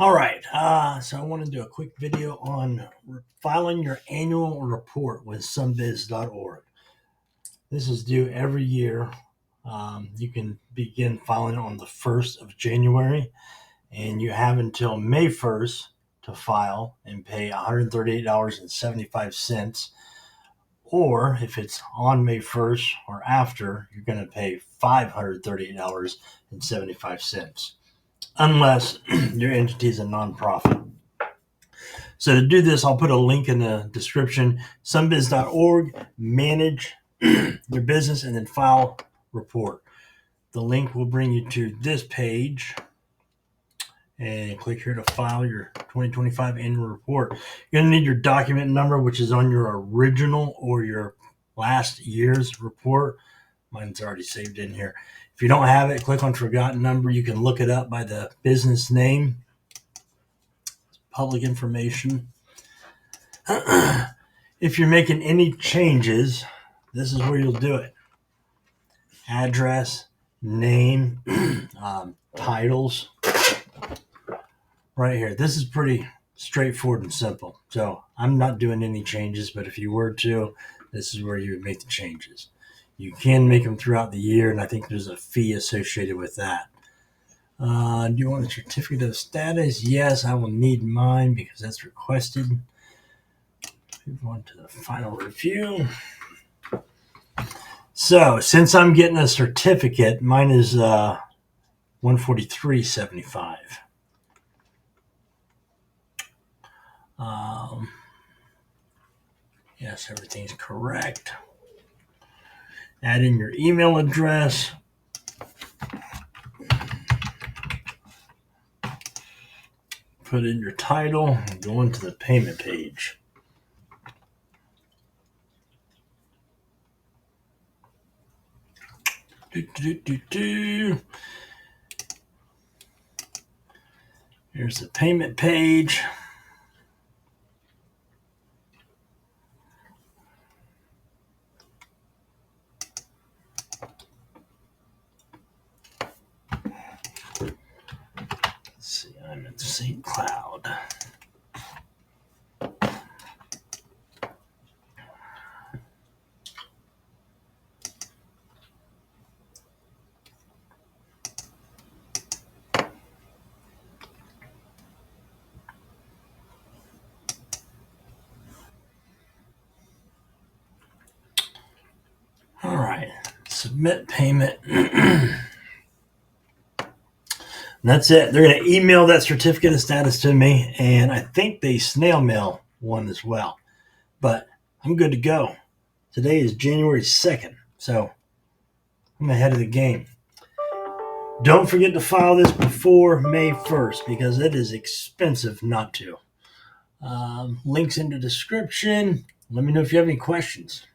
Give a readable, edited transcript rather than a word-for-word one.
All right. So I want to do a quick video on filing your annual report with Sunbiz.org. This is due every year. You can begin filing on the 1st of January, and you have until May 1st to file and pay $138.75. Or if it's on May 1st or after, you're going to pay $538.75, unless your entity is a nonprofit. So to do this, I'll put a link in the description. Sunbiz.org, manage your business, and then file report. The link will bring you to this page, and click here to file your 2025 annual report. You're going to need your document number, which is on your original or your last year's report. Mine's already saved in here. If you don't have it, click on forgotten number. You can look it up by the business name, public information. If you're making any changes, this is where you'll do it. Address, name, titles. Right here. This is pretty straightforward and simple. So I'm not doing any changes, but if you were to, this is where you would make the changes. You can make them throughout the year, and I think there's a fee associated with that. Do you want a certificate of status? Yes, I will need mine because that's requested. Move on to the final review. So since I'm getting a certificate, mine is $143.75. Yes, everything's correct. Add in your email address. Put in your title and go into the payment page. Here's the payment page. Let's see, I'm in St. Cloud. All right, submit payment. And that's it. They're going to email that certificate of status to me, and I think they snail mail one as well. But I'm good to go. Today is January 2nd, so I'm ahead of the game. Don't forget to file this before May 1st because it is expensive not to. Links in the description. Let me know if you have any questions.